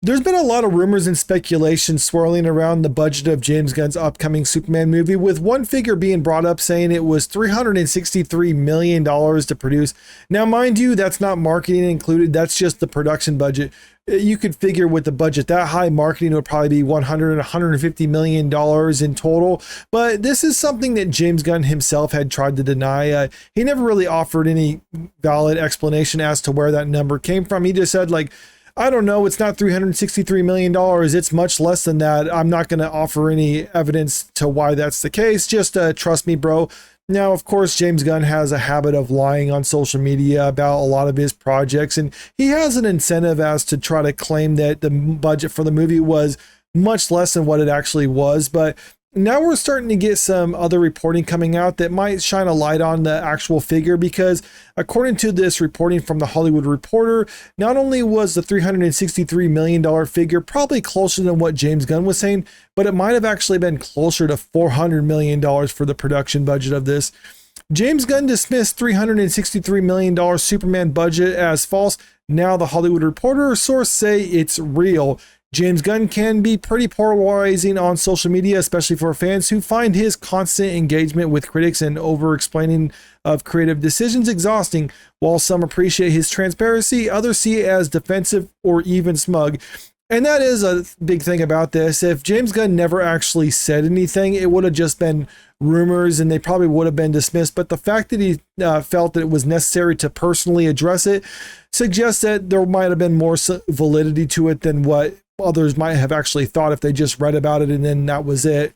There's been a lot of rumors and speculation swirling around the budget of James Gunn's upcoming Superman movie, with one figure being brought up saying it was $363 million to produce. Now, mind you, that's not marketing included. That's just the production budget. You could figure with the budget that high, marketing would probably be $100 and $150 million in total. But this is something that James Gunn himself had tried to deny. He never really offered any valid explanation as to where that number came from. He just said, like, I don't know, it's not $363 million. It's much less than that. I'm not going to offer any evidence to why that's the case. Just trust me, bro. Now, of course, James Gunn has a habit of lying on social media about a lot of his projects, and he has an incentive as to try to claim that the budget for the movie was much less than what it actually was. But now we're starting to get some other reporting coming out that might shine a light on the actual figure, because according to this reporting from the Hollywood Reporter, not only was the $363 million figure probably closer than what James Gunn was saying, but it might have actually been closer to $400 million for the production budget of this. James Gunn dismissed $363 million Superman budget as false. Now the Hollywood Reporter source say it's real. James Gunn can be pretty polarizing on social media, especially for fans who find his constant engagement with critics and over-explaining of creative decisions exhausting. While some appreciate his transparency, others see it as defensive or even smug. And that is a big thing about this. If James Gunn never actually said anything, it would have just been rumors and they probably would have been dismissed. But the fact that he felt that it was necessary to personally address it suggests that there might have been more validity to it than what others might have actually thought if they just read about it and then that was it.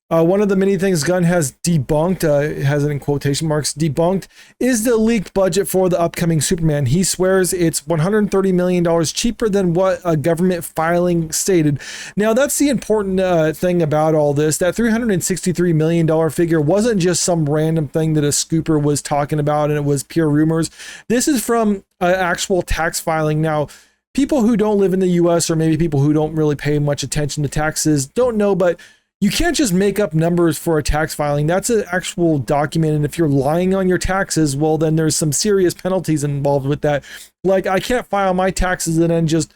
One of the many things Gunn has debunked, has it in quotation marks, debunked, is the leaked budget for the upcoming Superman. He swears it's $130 million cheaper than what a government filing stated. Now, that's the important thing about all this. That $363 million figure wasn't just some random thing that a scooper was talking about and it was pure rumors. This is from actual tax filing. Now, people who don't live in the US, or maybe people who don't really pay much attention to taxes, don't know, but you can't just make up numbers for a tax filing. That's an actual document. And if you're lying on your taxes, well, then there's some serious penalties involved with that. Like, I can't file my taxes and then just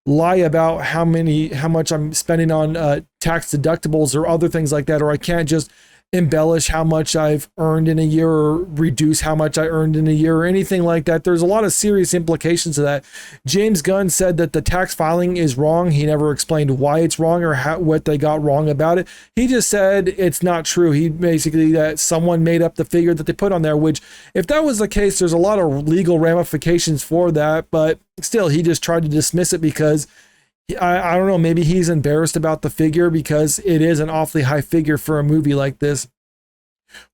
lie about how much I'm spending on tax deductibles or other things like that. Or I can't just embellish how much I've earned in a year or reduce how much I earned in a year or anything like that. There's a lot of serious implications to that. James Gunn said that the tax filing is wrong. He never explained why it's wrong or what they got wrong about it. He just said it's not true. He basically, that someone made up the figure that they put on there, which if that was the case, there's a lot of legal ramifications for that, but still he just tried to dismiss it because I don't know, maybe he's embarrassed about the figure because it is an awfully high figure for a movie like this.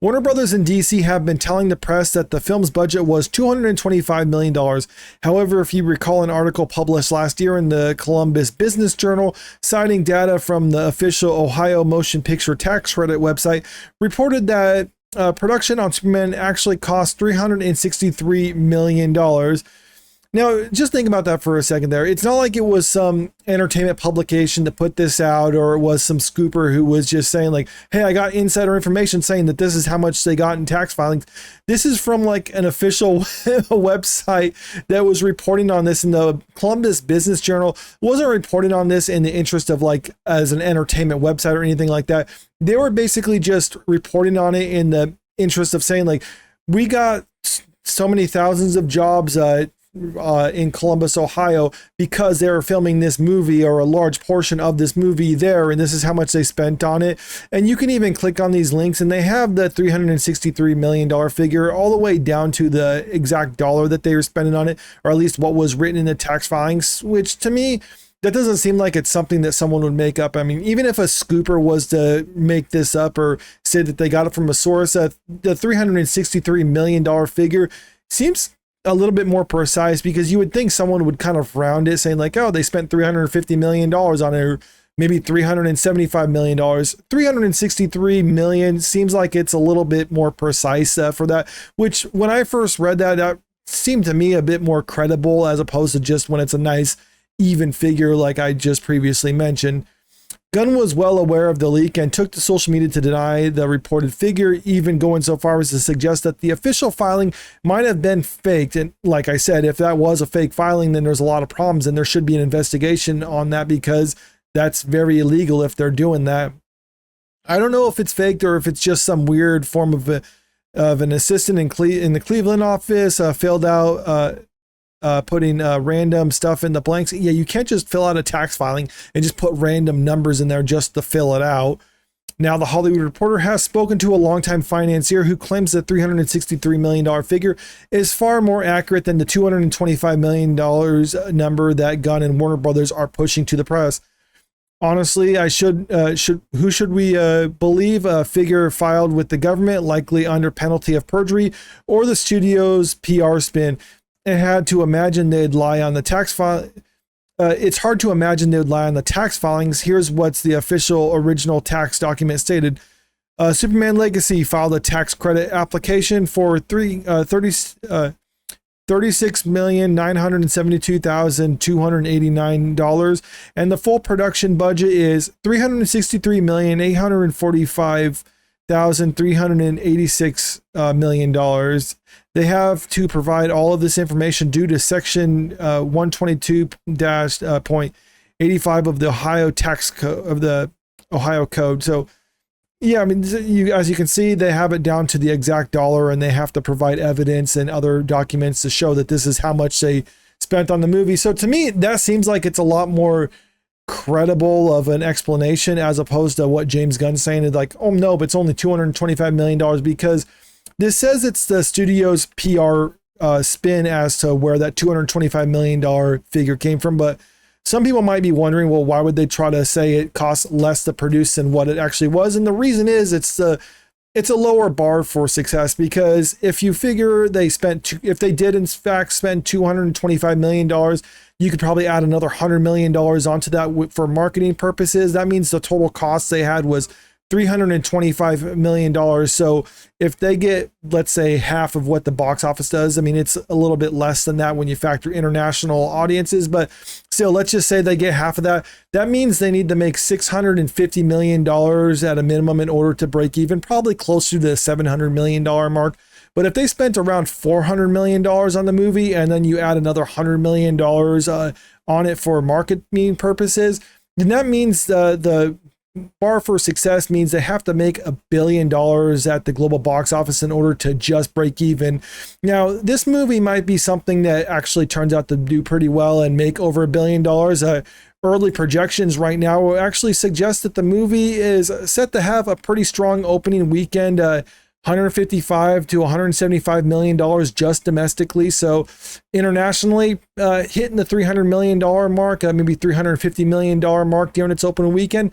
Warner Brothers and DC have been telling the press that the film's budget was $225 million. However, if you recall an article published last year in the Columbus Business Journal, citing data from the official Ohio Motion Picture Tax Credit website, reported that production on Superman actually cost $363 million. Now, just think about that for a second there. It's not like it was some entertainment publication that put this out, or it was some scooper who was just saying like, hey, I got insider information saying that this is how much they got in tax filings. This is from like an official website that was reporting on this in the Columbus Business Journal. It wasn't reporting on this in the interest of like as an entertainment website or anything like that. They were basically just reporting on it in the interest of saying like, we got so many thousands of jobs in Columbus, Ohio, because they were filming this movie, or a large portion of this movie there, and this is how much they spent on it. And you can even click on these links and they have the $363 million figure all the way down to the exact dollar that they were spending on it, or at least what was written in the tax filings, which to me, that doesn't seem like it's something that someone would make up. I mean, even if a scooper was to make this up or say that they got it from a source, the $363 million figure seems a little bit more precise, because you would think someone would kind of round it saying like, oh, they spent $350 million on it, or maybe $375 million. $363 million seems like it's a little bit more precise for that, which when I first read that, that seemed to me a bit more credible as opposed to just when it's a nice even figure like I just previously mentioned. Gunn was well aware of the leak and took to social media to deny the reported figure, even going so far as to suggest that the official filing might have been faked. And like I said, if that was a fake filing, then there's a lot of problems and there should be an investigation on that, because that's very illegal if they're doing that. I don't know if it's faked or if it's just some weird form of an assistant in the Cleveland office filled out putting random stuff in the blanks. Yeah, you can't just fill out a tax filing and just put random numbers in there just to fill it out. Now, the Hollywood Reporter has spoken to a longtime financier who claims the $363 million figure is far more accurate than the $225 million number that Gunn and Warner Brothers are pushing to the press. Honestly, who should we believe? A figure filed with the government, likely under penalty of perjury, or the studio's PR spin? It had to imagine they'd lie on the tax file. It's hard to imagine they would lie on the tax filings. Here's what's the official original tax document stated. Superman Legacy filed a tax credit application for $36,972,289, and the full production budget is $363,845,386 They have to provide all of this information due to Section 122-.85 of the Ohio tax code of the Ohio Code. So, yeah, I mean, as you can see, they have it down to the exact dollar, and they have to provide evidence and other documents to show that this is how much they spent on the movie. So to me, that seems like it's a lot more credible of an explanation as opposed to what James Gunn's saying. It's like, oh no, but it's only $225 million, because this says it's the studio's PR spin as to where that $225 million figure came from. But some people might be wondering, well, why would they try to say it costs less to produce than what it actually was? And the reason is it's a lower bar for success, because if you figure if they did in fact spend $225 million, you could probably add another $100 million onto that for marketing purposes. That means the total cost they had was $325 million. So if they get, let's say, half of what the box office does, I mean, it's a little bit less than that when you factor international audiences, but still, let's just say they get half of that. That means they need to make $650 million at a minimum in order to break even, probably closer to the $700 million mark. But if they spent around $400 million on the movie, and then you add another $100 million on it for marketing purposes, then that means the bar for success means they have to make $1 billion at the global box office in order to just break even. Now, this movie might be something that actually turns out to do pretty well and make over $1 billion. Early projections right now will actually suggest that the movie is set to have a pretty strong opening weekend, $155 to $175 million just domestically. So internationally, hitting the $300 million mark, maybe $350 million mark during its opening weekend,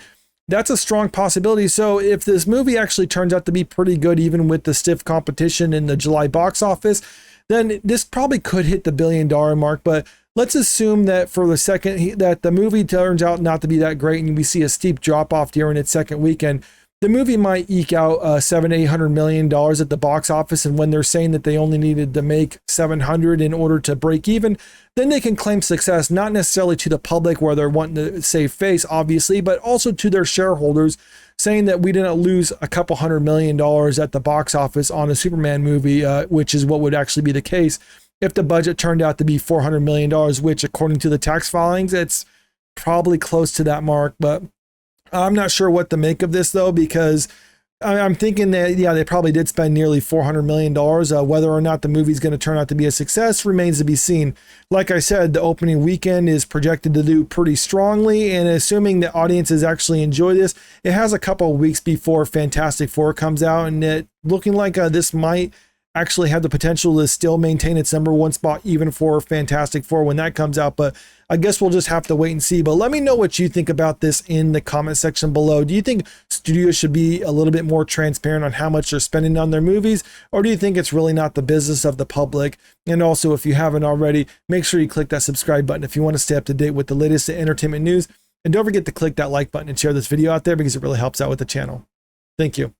that's a strong possibility. So if this movie actually turns out to be pretty good, even with the stiff competition in the July box office, then this probably could hit the $1 billion mark. But let's assume that for the second, that the movie turns out not to be that great and we see a steep drop off during its second weekend. The movie might eke out $700-800 million at the box office, and when they're saying that they only needed to make 700 in order to break even, then they can claim success, not necessarily to the public where they're wanting to save face, obviously, but also to their shareholders, saying that we didn't lose a couple $100 million at the box office on a Superman movie, which is what would actually be the case if the budget turned out to be $400 million, which according to the tax filings, it's probably close to that mark. But I'm not sure what to make of this, though, because I'm thinking that, yeah, they probably did spend nearly $400 million. Whether or not the movie's going to turn out to be a success remains to be seen. Like I said, the opening weekend is projected to do pretty strongly, and assuming that audiences actually enjoy this, it has a couple of weeks before Fantastic Four comes out, and it looking like this might actually have the potential to still maintain its #1 spot even for Fantastic Four when that comes out. But I guess we'll just have to wait and see. But let me know what you think about this in the comment section below. Do you think studios should be a little bit more transparent on how much they're spending on their movies? Or do you think it's really not the business of the public? And also, if you haven't already, make sure you click that subscribe button if you want to stay up to date with the latest entertainment news. And don't forget to click that like button and share this video out there, because it really helps out with the channel. Thank you.